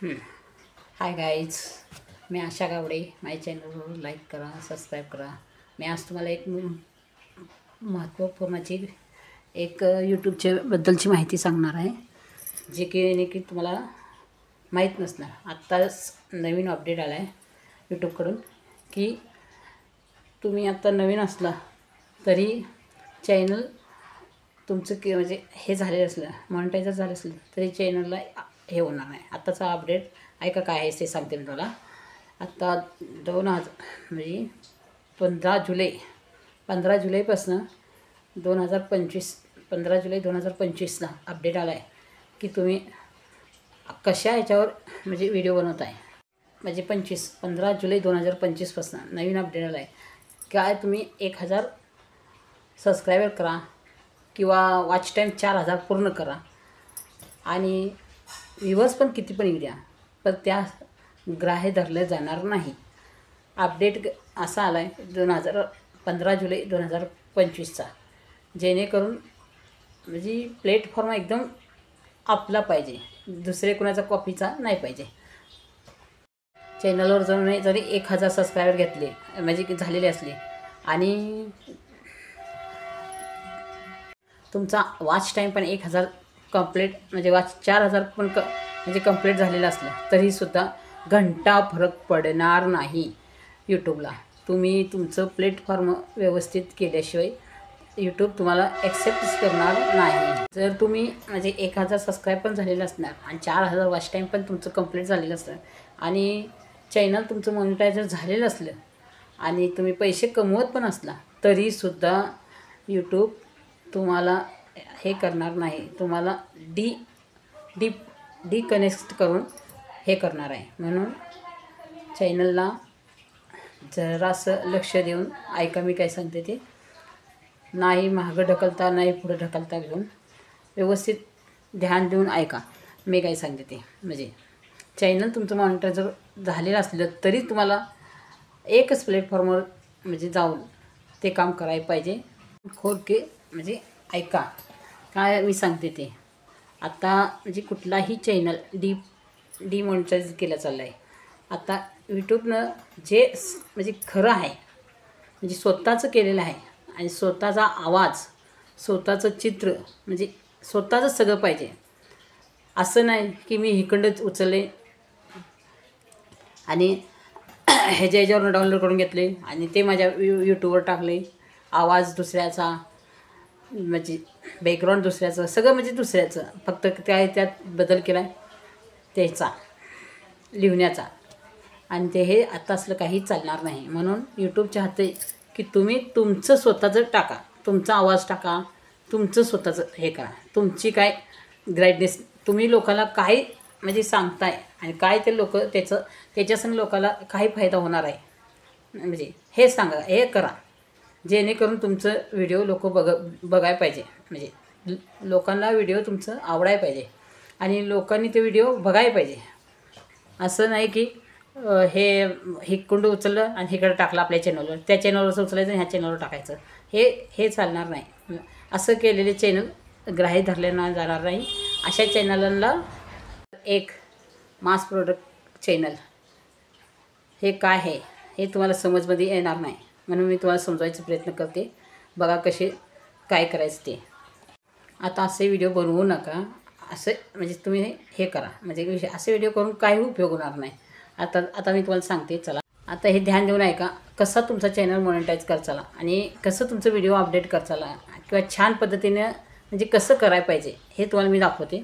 Hi guys, मी आशा गावडे. माझ्या चॅनलवर like करा, सबस्क्राईब करा. मी आज तुम्हाला एक महत्त्वपूर्णाची एक यूट्यूबच्या बद्दलची माहिती सांगणार आहे, जे की तुम्हाला माहीत नसणार. आत्ताच नवीन अपडेट आला आहे यूट्यूबकडून की तुम्ही आत्ता नवीन असला तरी चॅनल तुमचं म्हणजे हे झालेलं असलं, मॉनिटायझर झालं असलं तरी चॅनलला हे होणार नाही. आत्ताचा अपडेट ऐका काय आहे ते सांगते मी तुम्हाला. आत्ता 2000 म्हणजे 15 जुलैपासून 15 जुलै 2025ला अपडेट आला आहे की तुम्ही कशा ह्याच्यावर म्हणजे व्हिडिओ बनवत आहे. म्हणजे 15 जुलै 2025पासून नवीन अपडेट आला आहे. काय तुम्ही 1000 सबस्क्रायबर करा किंवा वॉच टाईम 4000 पूर्ण करा आणि व्ह्यूवर्स पण किती पण येऊ द्या, पण त्या ग्राह्य धरले जाणार नाही. अपडेट असा आला आहे 15 जुलै 2025चा, जेणेकरून म्हणजे प्लॅटफॉर्म एकदम आपला पाहिजे, दुसरे कोणाचा कॉपीचा नाही पाहिजे. चॅनलवर जरी 1000 सबस्क्रायबर घेतले म्हणजे झालेले असले आणि तुमचा वॉच टाईम पण 1000 कंप्लीट म्हणजे 4000 पण म्हणजे कंप्लीट झालेलं असलं तरीसुद्धा घंटा फरक पडणार नाही यूट्यूबला. तुम्ही तुमचं प्लॅटफॉर्म व्यवस्थित केल्याशिवाय यूट्यूब तुम्हाला ॲक्सेप्टच करणार नाही. जर तुम्ही म्हणजे 1000 सबस्क्राईब पण झालेलं असणार आणि 4000 वॉच टाईम पण तुमचं कंप्लीट झालेलं असलं आणि चॅनल तुमचं मॉनिटायझर झालेलं असलं आणि तुम्ही पैसे कमवत पण असला तरीसुद्धा यूट्यूब तुम्हाला हे करणार नाही. तुम्हाला डिकनेक्ट करून हे करणार आहे. म्हणून चॅनलला जरासं लक्ष देऊन ऐका मी काय सांगते ते. नाही मागं ढकलता, नाही पुढं ढकलता घेऊन व्यवस्थित ध्यान देऊन ऐका मी काय सांगते ते. म्हणजे चॅनल तुमचं मॉनिटायझर झालेलं असलं तरी तुम्हाला एकच प्लॅटफॉर्मवर म्हणजे जाऊन ते काम करायला पाहिजे. खोडके म्हणजे ऐका काय मी सांगते ते. आता म्हणजे कुठलाही चॅनल डिमॉनिटाईज केला चालला आहे. आता यूट्यूबनं जे म्हणजे खरं आहे म्हणजे स्वतःचं केलेलं आहे आणि स्वतःचा आवाज, स्वतःचं चित्र म्हणजे स्वतःचं सगळं पाहिजे. असं नाही की मी इकडंच उचलले आणि ह्याच्यावर डाउनलोड करून घेतले आणि ते माझ्या यूट्यूबवर टाकले. आवाज दुसऱ्याचा म्हणजे बॅकग्राऊंड दुसऱ्याचं, सगळं म्हणजे दुसऱ्याचं, फक्त काय त्यात बदल केला आहे त्याचा लिहिण्याचा. आणि ते हे आता असलं काही चालणार नाही. म्हणून यूट्यूब चाहते की तुम्ही तुमचं स्वतःचं टाका, तुमचा आवाज टाका, तुमचं स्वतःचं हे करा. तुमची काय ग्राईडनेस तुम्ही लोकांना काय म्हणजे सांगताय आणि काय ते लोक त्याच्यासंग लोकांना काही फायदा होणार आहे म्हणजे हे सांगा, हे करा, जेणेकरून तुमचं व्हिडिओ लोक बघायला पाहिजे. म्हणजे लोकांना व्हिडिओ तुमचं आवडायला पाहिजे आणि लोकांनी ते व्हिडिओ बघायला पाहिजे. असं नाही की हे हिकडं उचललं आणि हिकडं टाकलं आपल्या चॅनलवर, त्या चॅनलवरचं उचलायचं आणि ह्या चॅनलवर टाकायचं, हे चालणार नाही. असं केलेले चॅनल ग्राह्य धरले जाणार नाही. अशा चॅनलला एक मास प्रोडक्ट चॅनल हे काय आहे हे तुम्हाला समजमध्ये येणार नाही. म्हणून मी तुम्हाला समजवायचा प्रयत्न करते. बघा कसे काय करायचं ते. आता असे व्हिडिओ बनवू नका. असं म्हणजे तुम्ही हे करा, म्हणजे असे व्हिडिओ करून काही उपयोग होणार नाही. आता मी तुम्हाला सांगते. चला आता हे ध्यान देऊन ऐका. कसा तुमचा चॅनल मॉनिटाईज करचाला आणि कसं तुमचं व्हिडिओ अपडेट करचाला किंवा छान पद्धतीनं म्हणजे कसं करायला पाहिजे हे तुम्हाला मी दाखवते.